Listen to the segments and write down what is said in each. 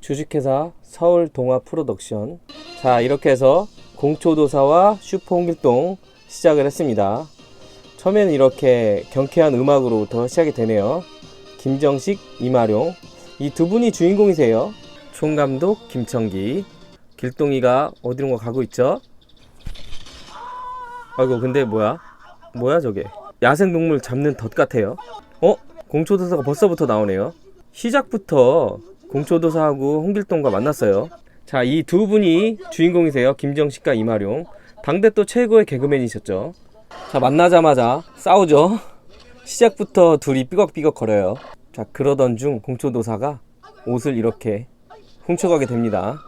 주식회사 서울동아프로덕션. 자, 이렇게 해서 공초도사와 슈퍼 홍길동 시작을 했습니다. 처음에는 이렇게 경쾌한 음악으로부터 시작이 되네요. 김정식, 이마룡, 이 두 분이 주인공이세요. 총감독 김청기. 길동이가 어디론가 가고 있죠? 아이고, 근데 뭐야 저게? 야생동물 잡는 덫 같아요. 공초도사가 벌써부터 나오네요. 시작부터 공초도사하고 홍길동과 만났어요. 자, 이 두 분이 주인공이세요. 김정식과 이마룡. 당대 또 최고의 개그맨이셨죠. 자, 만나자마자 싸우죠. 시작부터 둘이 삐걱삐걱 거려요. 자, 그러던 중 공초도사가 옷을 이렇게 훔쳐가게 됩니다.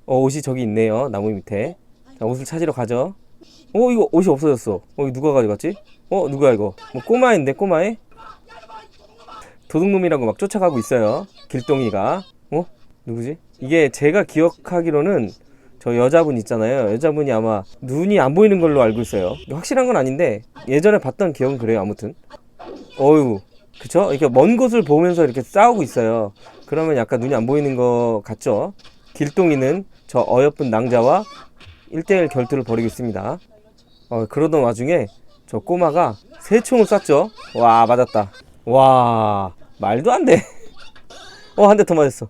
옷이 저기 있네요. 나무 밑에. 자, 옷을 찾으러 가죠. 이거 옷이 없어졌어. 이거 누가 가져갔지? 누구야 이거? 뭐 꼬마인데, 꼬마애? 도둑놈이라고 막 쫓아가고 있어요. 길동이가. 누구지? 이게 제가 기억하기로는 저 여자분 있잖아요. 여자분이 아마 눈이 안 보이는 걸로 알고 있어요. 확실한 건 아닌데 예전에 봤던 기억은 그래요. 아무튼 어휴, 그쵸? 이렇게 먼 곳을 보면서 이렇게 싸우고 있어요. 그러면 약간 눈이 안 보이는 거 같죠? 길동이는 저 어여쁜 낭자와 1대1 결투를 벌이고 있습니다. 그러던 와중에 저 꼬마가 새 총을 쐈죠. 와, 맞았다. 와, 말도 안 돼. 한 대 더 맞았어.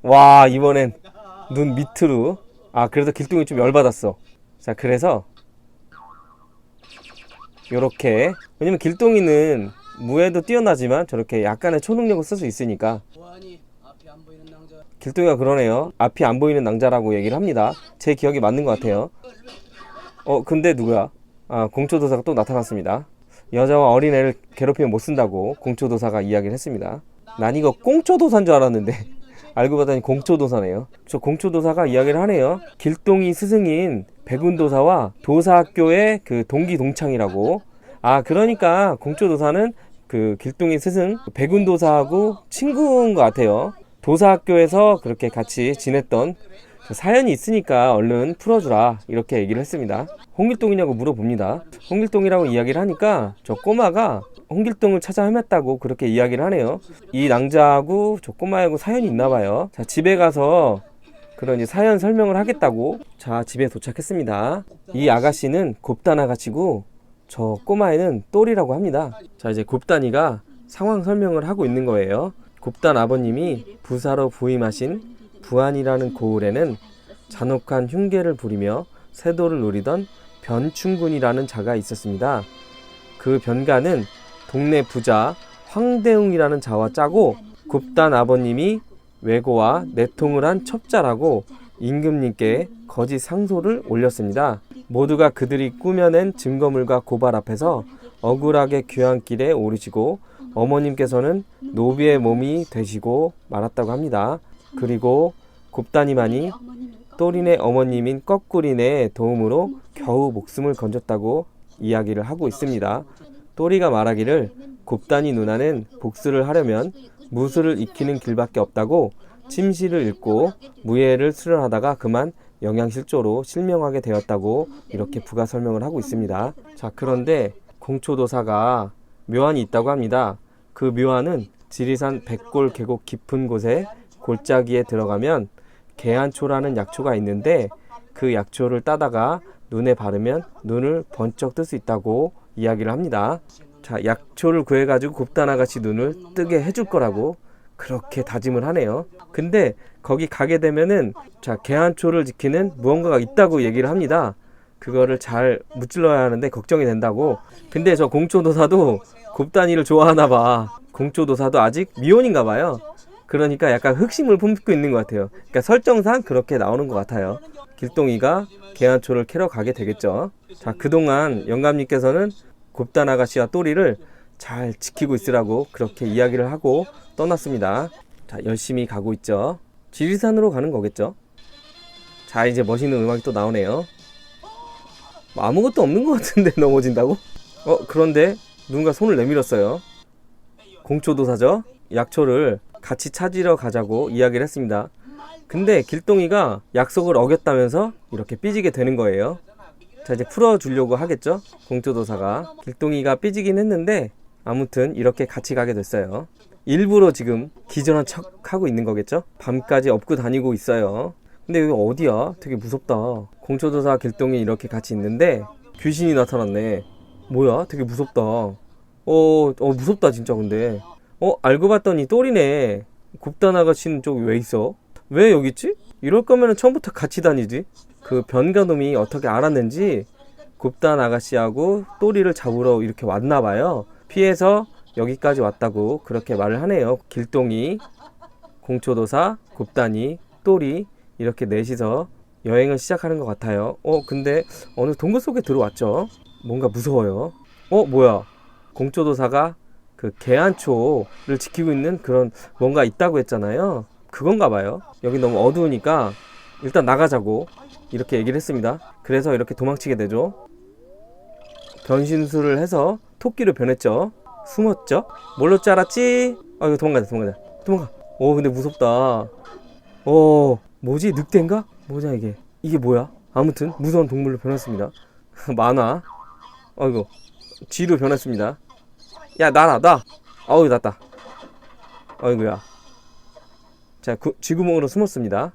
와, 이번엔 눈 밑으로. 그래서 길동이 좀 열받았어. 자, 그래서 요렇게, 왜냐면 길동이는 무에도 뛰어나지만 저렇게 약간의 초능력을 쓸 수 있으니까. 길동이가 그러네요. 앞이 안 보이는 낭자라고 얘기를 합니다. 제 기억이 맞는 것 같아요. 근데 누구야? 공초도사가 또 나타났습니다. 여자와 어린애를 괴롭히면 못 쓴다고 공초도사가 이야기를 했습니다. 난 이거 꽁초도사인 줄 알았는데 알고 봤더니 공초도사네요. 저 공초도사가 이야기를 하네요. 길동이 스승인 백운도사와 도사학교의 그 동기 동창이라고. 그러니까 공초도사는 그 길동이 스승 백운도사하고 친구인 것 같아요. 도사학교에서 그렇게 같이 지냈던 사연이 있으니까 얼른 풀어주라, 이렇게 얘기를 했습니다. 홍길동이냐고 물어봅니다. 홍길동이라고 이야기를 하니까 저 꼬마가 홍길동을 찾아 헤맸다고 그렇게 이야기를 하네요. 이 낭자하고 저 꼬마하고 사연이 있나봐요. 자, 집에 가서 그런 사연 설명을 하겠다고. 자, 집에 도착했습니다. 이 아가씨는 곱단 아가씨고 저 꼬마애는 똘이라고 합니다. 자, 이제 곱단이가 상황 설명을 하고 있는 거예요. 곱단 아버님이 부사로 부임하신 부안이라는 고을에는 잔혹한 흉계를 부리며 세도를 누리던 변충군이라는 자가 있었습니다. 그 변가는 동네 부자 황대웅이라는 자와 짜고 곱단 아버님이 외고와 내통을 한 첩자라고 임금님께 거짓 상소를 올렸습니다. 모두가 그들이 꾸며낸 증거물과 고발 앞에서 억울하게 귀환길에 오르시고 어머님께서는 노비의 몸이 되시고 말았다고 합니다. 그리고 곱단이만이 똘인의 어머님인 꺽구린의 도움으로 겨우 목숨을 건졌다고 이야기를 하고 있습니다. 똘이가 말하기를 곱단이 누나는 복수를 하려면 무술을 익히는 길밖에 없다고 침시를 읽고 무예를 수련하다가 그만 영양실조로 실명하게 되었다고 이렇게 부가 설명을 하고 있습니다. 자, 그런데 공초도사가 묘안이 있다고 합니다. 그 묘안은 지리산 백골 계곡 깊은 곳에 골짜기에 들어가면 개안초라는 약초가 있는데 그 약초를 따다가 눈에 바르면 눈을 번쩍 뜰 수 있다고 이야기를 합니다. 자, 약초를 구해가지고 곱단 아가씨 눈을 뜨게 해줄 거라고 그렇게 다짐을 하네요. 근데 거기 가게 되면은 자, 개안초를 지키는 무언가가 있다고 얘기를 합니다. 그거를 잘 무찔러야 하는데 걱정이 된다고. 근데 저 공초도사도 곱단이를 좋아하나 봐. 공초도사도 아직 미혼인가 봐요. 그러니까 약간 흑심을 품고 있는 것 같아요. 그러니까 설정상 그렇게 나오는 것 같아요. 길동이가 개안초를 캐러 가게 되겠죠. 자, 그동안 영감님께서는 곱단 아가씨와 또리를 잘 지키고 있으라고 그렇게 이야기를 하고 떠났습니다. 자, 열심히 가고 있죠. 지리산으로 가는 거겠죠. 자, 이제 멋있는 음악이 또 나오네요. 아무것도 없는 것 같은데 넘어진다고? 그런데 누군가 손을 내밀었어요. 공초도사죠. 약초를 같이 찾으러 가자고 이야기를 했습니다. 근데 길동이가 약속을 어겼다면서 이렇게 삐지게 되는 거예요. 자, 이제 풀어주려고 하겠죠. 공초도사가. 길동이가 삐지긴 했는데 아무튼 이렇게 같이 가게 됐어요. 일부러 지금 기절한 척 하고 있는 거겠죠? 밤까지 업고 다니고 있어요. 근데 여기 어디야? 되게 무섭다. 공초도사 길동이 이렇게 같이 있는데 귀신이 나타났네. 뭐야? 되게 무섭다. 무섭다 진짜. 근데 알고 봤더니 똘이네. 곱단 아가씨는 저기 왜 있어? 왜 여기 있지? 이럴 거면 처음부터 같이 다니지. 그 변가놈이 어떻게 알았는지 곱단 아가씨하고 똘이를 잡으러 이렇게 왔나 봐요. 피해서 여기까지 왔다고 그렇게 말을 하네요. 길동이, 공초도사, 곱단이, 똘이 이렇게 넷이서 여행을 시작하는 것 같아요. 근데 어느 동굴 속에 들어왔죠. 뭔가 무서워요. 뭐야? 공초도사가 그 개안초를 지키고 있는 그런 뭔가 있다고 했잖아요. 그건가 봐요. 여기 너무 어두우니까 일단 나가자고 이렇게 얘기를 했습니다. 그래서 이렇게 도망치게 되죠. 변신술을 해서 토끼로 변했죠. 숨었죠. 뭘로 줄 알았지? 이거 도망가. 근데 무섭다. 뭐지? 늑대인가? 뭐냐 이게 뭐야? 아무튼 무서운 동물로 변했습니다. 만화. 이거 쥐로 변했습니다. 야, 나. 났다. 아이고야. 자, 쥐구멍으로 숨었습니다.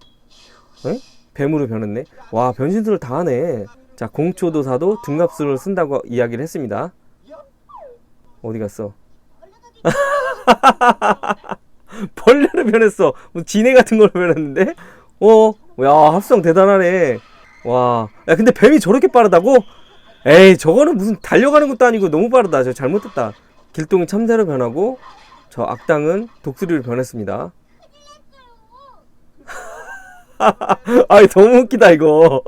에? 뱀으로 변했네. 와, 변신술을 다 하네. 자, 공초도사도 둔갑술을 쓴다고 이야기를 했습니다. 어디 갔어? 벌레로 변했어. 뭐 지네 같은 걸로 변했는데? 야, 합성 대단하네. 와, 야, 근데 뱀이 저렇게 빠르다고? 에이, 저거는 무슨 달려가는 것도 아니고 너무 빠르다. 저 잘못했다. 길동이 참새로 변하고 저 악당은 독수리로 변했습니다. 아이, 너무 웃기다 이거.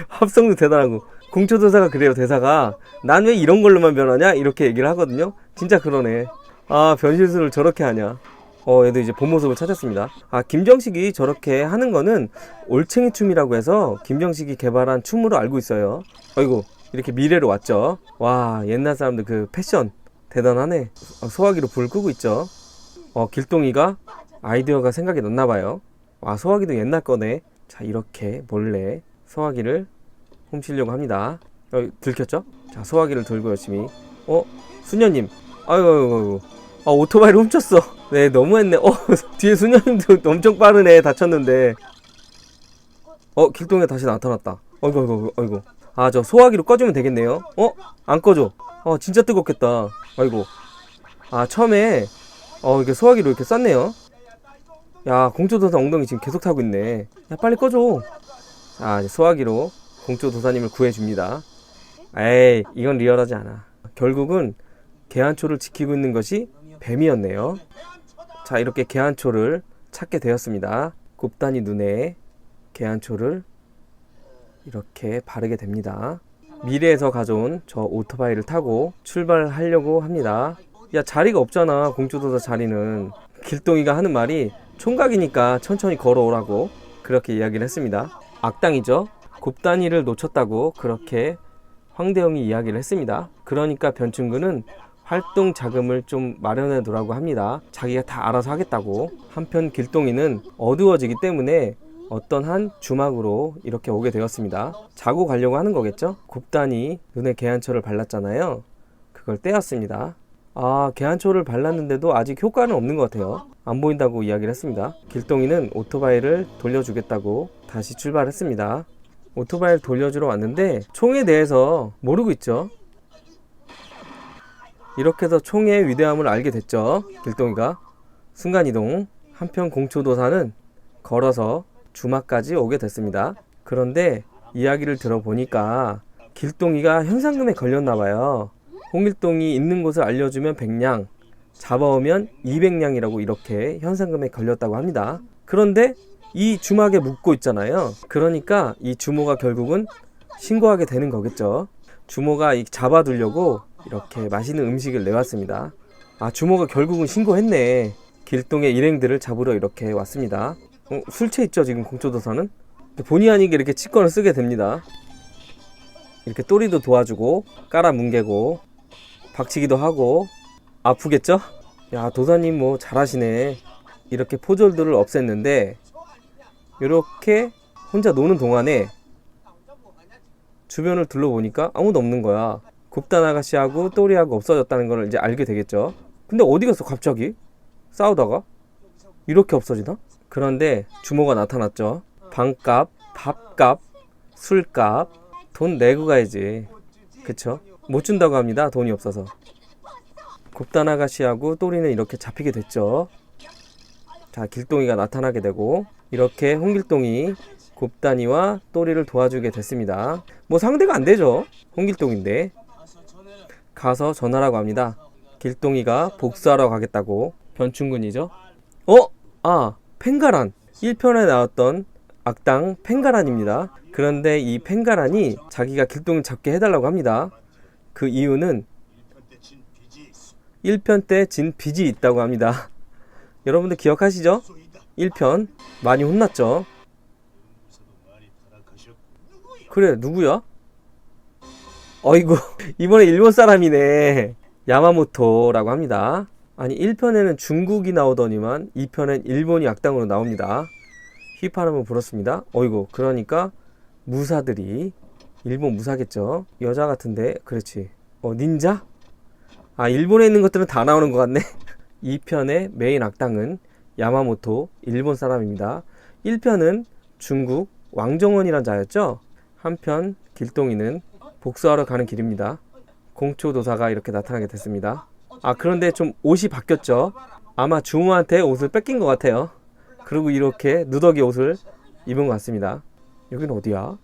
합성도 대단하고. 공초도사가 그래요. 대사가 난 왜 이런 걸로만 변하냐 이렇게 얘기를 하거든요. 진짜 그러네. 변신술을 저렇게 하냐. 얘도 이제 본 모습을 찾았습니다. 김정식이 저렇게 하는 거는 올챙이 춤이라고 해서 김정식이 개발한 춤으로 알고 있어요. 아이고, 이렇게 미래로 왔죠. 와, 옛날 사람들 그 패션 대단하네. 소화기로 불 끄고 있죠. 길동이가 아이디어가 생각이 났나봐요. 소화기도 옛날 거네. 자, 이렇게 몰래 소화기를 훔치려고 합니다. 들켰죠? 자, 소화기를 들고 열심히. 수녀님. 아이고. 오토바이를 훔쳤어. 네, 너무했네. 뒤에 수녀님도 엄청 빠르네. 다쳤는데. 길동이가 다시 나타났다. 아이고. 저 소화기로 꺼주면 되겠네요. 안 꺼줘. 진짜 뜨겁겠다. 아이고. 처음에 이렇게 소화기로 이렇게 쐈네요. 야, 공초도사 엉덩이 지금 계속 타고 있네. 야, 빨리 꺼줘. 이제 소화기로 공초도사님을 구해줍니다. 에이, 이건 리얼하지 않아. 결국은 개안초를 지키고 있는 것이 뱀이었네요. 자, 이렇게 개안초를 찾게 되었습니다. 곱단이 눈에 개안초를 이렇게 바르게 됩니다. 미래에서 가져온 저 오토바이를 타고 출발하려고 합니다. 야, 자리가 없잖아. 공초도사 자리는. 길동이가 하는 말이 총각이니까 천천히 걸어오라고 그렇게 이야기를 했습니다. 악당이죠. 곱단이를 놓쳤다고 그렇게 황대영이 이야기를 했습니다. 그러니까 변충군은 활동 자금을 좀 마련해 두라고 합니다. 자기가 다 알아서 하겠다고. 한편 길동이는 어두워지기 때문에 어떤 한 주막으로 이렇게 오게 되었습니다. 자고 가려고 하는 거겠죠? 곱단이 눈에 개안초를 발랐잖아요. 그걸 떼었습니다. 개안초를 발랐는데도 아직 효과는 없는 것 같아요. 안 보인다고 이야기를 했습니다. 길동이는 오토바이를 돌려주겠다고 다시 출발했습니다. 오토바이를 돌려주러 왔는데 총에 대해서 모르고 있죠. 이렇게 해서 총의 위대함을 알게 됐죠. 길동이가 순간이동. 한편 공초도사는 걸어서 주막까지 오게 됐습니다. 그런데 이야기를 들어보니까 길동이가 현상금에 걸렸나봐요. 홍길동이 있는 곳을 알려주면 100냥, 잡아오면 200냥이라고 이렇게 현상금에 걸렸다고 합니다. 그런데 이 주막에 묻고 있잖아요. 그러니까 이 주모가 결국은 신고하게 되는 거겠죠. 주모가 잡아두려고 이렇게 맛있는 음식을 내왔습니다. 주모가 결국은 신고했네. 길동의 일행들을 잡으러 이렇게 왔습니다. 술채 있죠 지금 공초도사는? 본의 아니게 이렇게 치권을 쓰게 됩니다. 이렇게 또리도 도와주고 깔아뭉개고 박치기도 하고. 아프겠죠? 야, 도사님 뭐 잘하시네. 이렇게 포졸들을 없앴는데 이렇게 혼자 노는 동안에 주변을 둘러보니까 아무도 없는 거야. 곱단 아가씨하고 또리하고 없어졌다는 걸 이제 알게 되겠죠. 근데 어디 갔어 갑자기? 싸우다가? 이렇게 없어지나? 그런데 주모가 나타났죠. 방값, 밥값, 술값 돈 내고 가야지. 그쵸? 못 준다고 합니다. 돈이 없어서. 곱단 아가씨하고 또리는 이렇게 잡히게 됐죠. 자, 길동이가 나타나게 되고 이렇게 홍길동이 곱단이와 또리를 도와주게 됐습니다. 뭐 상대가 안 되죠. 홍길동인데. 가서 전하라고 합니다. 길동이가 복수하러 가겠다고. 변충군이죠. 펜가란. 1편에 나왔던 악당 펜가란입니다. 그런데 이 펜가란이 자기가 길동이를 잡게 해달라고 합니다. 그 이유는 1편 때 진 빚이 있다고 합니다. 여러분들 기억하시죠? 1편 많이 혼났죠? 그래, 누구야? 어이구, 이번에 일본 사람이네. 야마모토라고 합니다. 아니, 1편에는 중국이 나오더니만 2편엔 일본이 악당으로 나옵니다. 휘파람을 불었습니다. 어이구, 그러니까 무사들이, 일본 무사겠죠? 여자 같은데, 그렇지. 닌자? 일본에 있는 것들은 다 나오는 것 같네. 2편의 메인 악당은 야마모토, 일본 사람입니다. 1편은 중국 왕정원이란 자였죠? 한편 길동이는 복수하러 가는 길입니다. 공초도사가 이렇게 나타나게 됐습니다. 그런데 좀 옷이 바뀌었죠? 아마 주모한테 옷을 뺏긴 것 같아요. 그리고 이렇게 누더기 옷을 입은 것 같습니다. 여기는 어디야?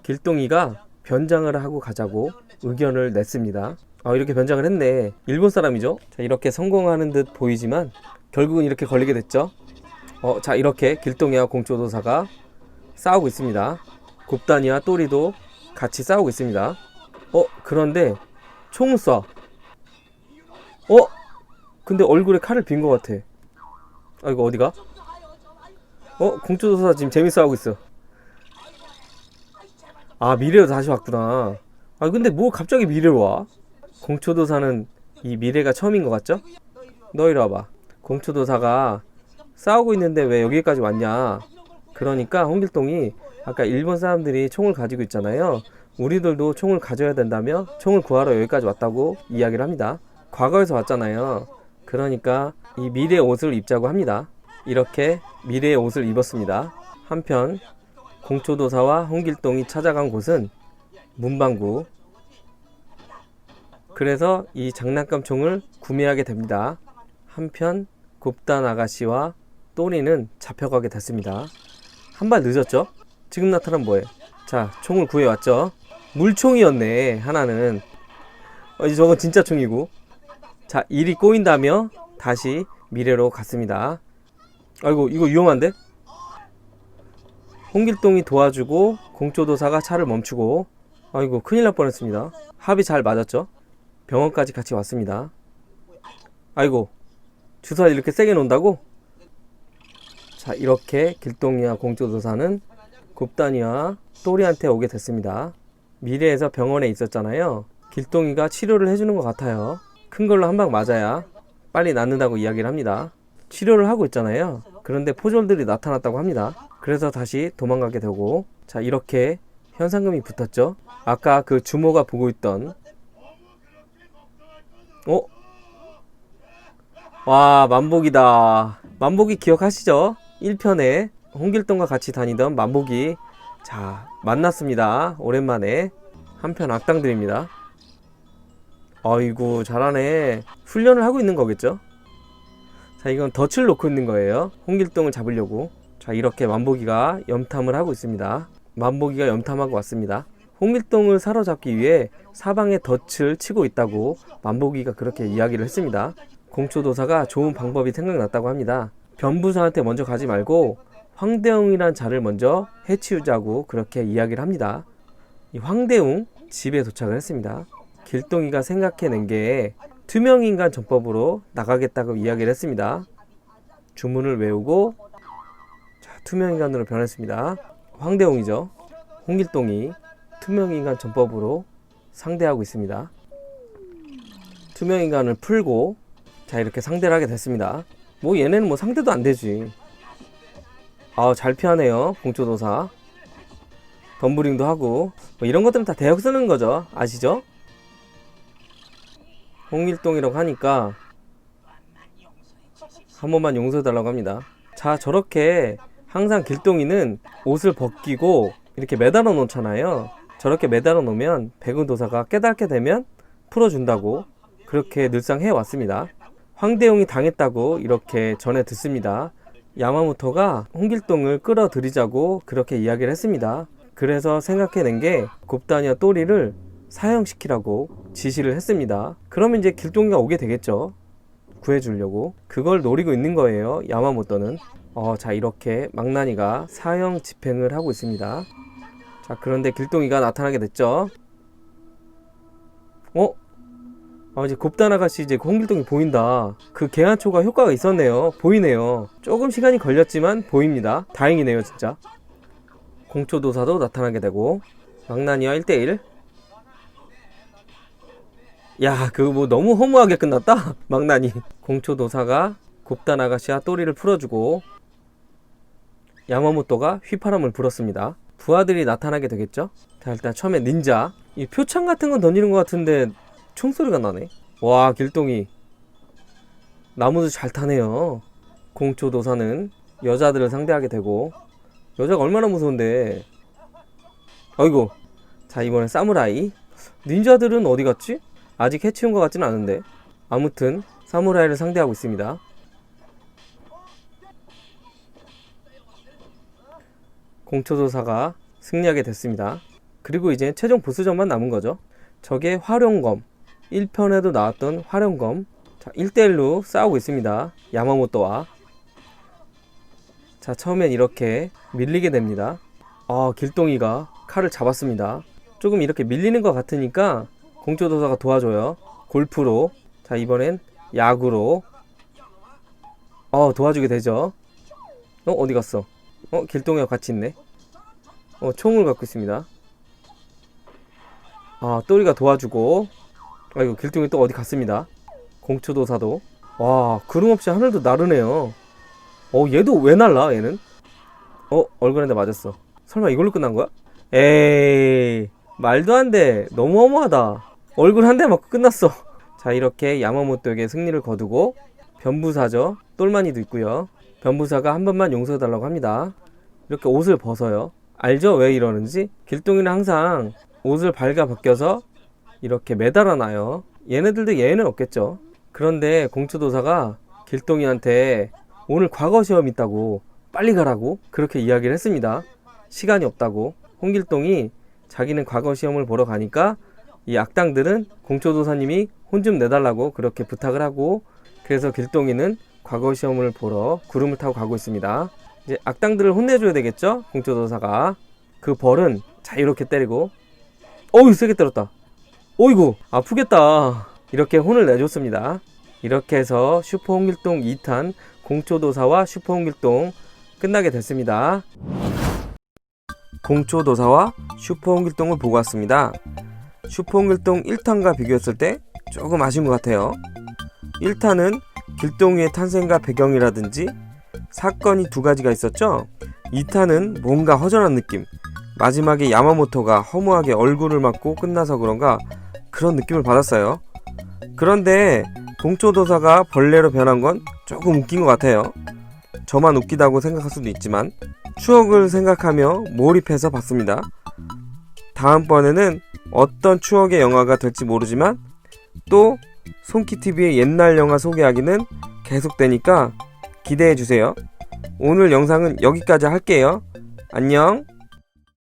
길동이가 변장을 하고 가자고 의견을 냈습니다. 이렇게 변장을 했네. 일본 사람이죠? 자, 이렇게 성공하는 듯 보이지만 결국은 이렇게 걸리게 됐죠? 자, 이렇게 길동이와 공초도사가 싸우고 있습니다. 곱단이와 또리도 같이 싸우고 있습니다. 그런데 총을 쏴. 근데 얼굴에 칼을 빈 것 같아. 이거 어디가? 공초도사 지금 재밌어 하고 있어. 미래로 다시 왔구나. 근데 뭐 갑자기 미래로 와? 공초도사는 이 미래가 처음인 것 같죠? 너 이리 와봐. 공초도사가 싸우고 있는데 왜 여기까지 왔냐? 그러니까 홍길동이 아까 일본 사람들이 총을 가지고 있잖아요. 우리들도 총을 가져야 된다며 총을 구하러 여기까지 왔다고 이야기를 합니다. 과거에서 왔잖아요. 그러니까 이 미래의 옷을 입자고 합니다. 이렇게 미래의 옷을 입었습니다. 한편 공초도사와 홍길동이 찾아간 곳은 문방구. 그래서 이 장난감 총을 구매하게 됩니다. 한편 곱단 아가씨와 또리는 잡혀가게 됐습니다. 한 발 늦었죠? 지금 나타난 뭐해? 자, 총을 구해왔죠? 물총이었네, 하나는. 저건 진짜 총이고. 자, 일이 꼬인다며 다시 미래로 갔습니다. 아이고, 이거 위험한데? 홍길동이 도와주고 공초도사가 차를 멈추고. 아이고, 큰일 날 뻔했습니다. 합이 잘 맞았죠? 병원까지 같이 왔습니다. 아이고, 주사를 이렇게 세게 놓는다고? 자, 이렇게 길동이와 공초도사는 곱단이와 또리한테 오게 됐습니다. 미래에서 병원에 있었잖아요. 길동이가 치료를 해주는 것 같아요. 큰 걸로 한 방 맞아야 빨리 낫는다고 이야기를 합니다. 치료를 하고 있잖아요. 그런데 포졸들이 나타났다고 합니다. 그래서 다시 도망가게 되고. 자, 이렇게 현상금이 붙었죠. 아까 그 주모가 보고 있던 와, 만복이다. 만복이 기억하시죠? 1편에 홍길동과 같이 다니던 만복이 자, 만났습니다. 오랜만에. 한편 악당들입니다. 아이고, 잘하네. 훈련을 하고 있는 거겠죠? 자, 이건 덫을 놓고 있는 거예요. 홍길동을 잡으려고. 자, 이렇게 만복이가 염탐을 하고 있습니다. 만복이가 염탐하고 왔습니다. 홍길동을 사로잡기 위해 사방에 덫을 치고 있다고 만복이가 그렇게 이야기를 했습니다. 공초도사가 좋은 방법이 생각났다고 합니다. 변부사한테 먼저 가지 말고 황대웅이란 자를 먼저 해치우자고 그렇게 이야기를 합니다. 이 황대웅 집에 도착을 했습니다. 길동이가 생각해낸 게 투명인간 전법으로 나가겠다고 이야기를 했습니다. 주문을 외우고 자, 투명인간으로 변했습니다. 황대웅이죠. 홍길동이 투명인간 전법으로 상대하고 있습니다. 투명인간을 풀고 자, 이렇게 상대를 하게 됐습니다. 뭐 얘네는 뭐 상대도 안 되지. 잘 피하네요. 공초도사. 덤블링도 하고 뭐 이런 것들은 다 대역 쓰는 거죠. 아시죠? 홍길동이라고 하니까 한 번만 용서해달라고 합니다. 자, 저렇게 항상 길동이는 옷을 벗기고 이렇게 매달아 놓잖아요. 저렇게 매달아 놓으면 백운도사가 깨닫게 되면 풀어준다고 그렇게 늘상 해왔습니다. 황대용이 당했다고 이렇게 전해 듣습니다. 야마모토가 홍길동을 끌어들이자고 그렇게 이야기를 했습니다. 그래서 생각해낸 게 곱다니와 또리를 사형시키라고 지시를 했습니다. 그러면 이제 길동이가 오게 되겠죠. 구해주려고. 그걸 노리고 있는 거예요, 야마모토는. 자, 이렇게 망나니가 사형 집행을 하고 있습니다. 자, 그런데 길동이가 나타나게 됐죠. 이제 곱단 아가씨, 이제 홍길동이 보인다. 그 개한초가 효과가 있었네요. 보이네요. 조금 시간이 걸렸지만 보입니다. 다행이네요, 진짜. 공초도사도 나타나게 되고 망나니와 1대1. 야, 그거 뭐 너무 허무하게 끝났다. 망나니. 공초도사가 곱단 아가씨와 또리를 풀어주고 야마모토가 휘파람을 불었습니다. 부하들이 나타나게 되겠죠. 자, 일단 처음에 닌자. 이 표창 같은 건 던지는 것 같은데 총소리가 나네. 와, 길동이 나무도 잘 타네요. 공초도사는 여자들을 상대하게 되고, 여자가 얼마나 무서운데. 아이고. 자, 이번엔 사무라이. 닌자들은 어디 갔지? 아직 해치운 것 같지는 않은데. 아무튼 사무라이를 상대하고 있습니다. 공초도사가 승리하게 됐습니다. 그리고 이제 최종 보스전만 남은 거죠. 저게 화룡검. 1편에도 나왔던 화룡검. 자, 1대1로 싸우고 있습니다. 야마모토와. 자, 처음엔 이렇게 밀리게 됩니다. 길동이가 칼을 잡았습니다. 조금 이렇게 밀리는 것 같으니까 공초도사가 도와줘요. 골프로. 자, 이번엔 야구로. 도와주게 되죠. 어디 갔어? 길동이와 같이 있네. 총을 갖고 있습니다. 또리가 도와주고. 아이고, 길동이 또 어디 갔습니다. 공초도사도. 와, 그름없이 하늘도 나르네요. 얘도 왜 날라, 얘는? 얼굴에 맞았어. 설마 이걸로 끝난 거야? 에이, 말도 안 돼. 너무 허무하다. 얼굴 한 대 맞고 끝났어. 자, 이렇게 야마모토에게 승리를 거두고 변부사죠. 똘마니도 있고요. 변부사가 한 번만 용서해달라고 합니다. 이렇게 옷을 벗어요. 알죠? 왜 이러는지? 길동이는 항상 옷을 벗겨서 이렇게 매달아놔요. 얘네들도 예외는 없겠죠. 그런데 공초도사가 길동이한테 오늘 과거 시험 있다고 빨리 가라고 그렇게 이야기를 했습니다. 시간이 없다고. 홍길동이 자기는 과거 시험을 보러 가니까 이 악당들은 공초도사님이 혼 좀 내달라고 그렇게 부탁을 하고, 그래서 길동이는 과거 시험을 보러 구름을 타고 가고 있습니다. 이제 악당들을 혼내줘야 되겠죠? 공초도사가. 그 벌은 자, 이렇게 때리고. 어우, 세게 때렸다. 어이구, 아프겠다. 이렇게 혼을 내줬습니다. 이렇게 해서 슈퍼 홍길동 2탄 공초도사와 슈퍼 홍길동 끝나게 됐습니다. 공초도사와 슈퍼 홍길동을 보고 왔습니다. 슈퍼 홍길동 1탄과 비교했을 때 조금 아쉬운 것 같아요. 1탄은 길동이의 탄생과 배경이라든지 사건이 두 가지가 있었죠. 2탄은 뭔가 허전한 느낌. 마지막에 야마모토가 허무하게 얼굴을 맞고 끝나서 그런가 그런 느낌을 받았어요. 그런데 공초도사가 벌레로 변한 건 조금 웃긴 것 같아요. 저만 웃기다고 생각할 수도 있지만 추억을 생각하며 몰입해서 봤습니다. 다음번에는 어떤 추억의 영화가 될지 모르지만 또 손키TV의 옛날 영화 소개하기는 계속되니까 기대해주세요. 오늘 영상은 여기까지 할게요. 안녕.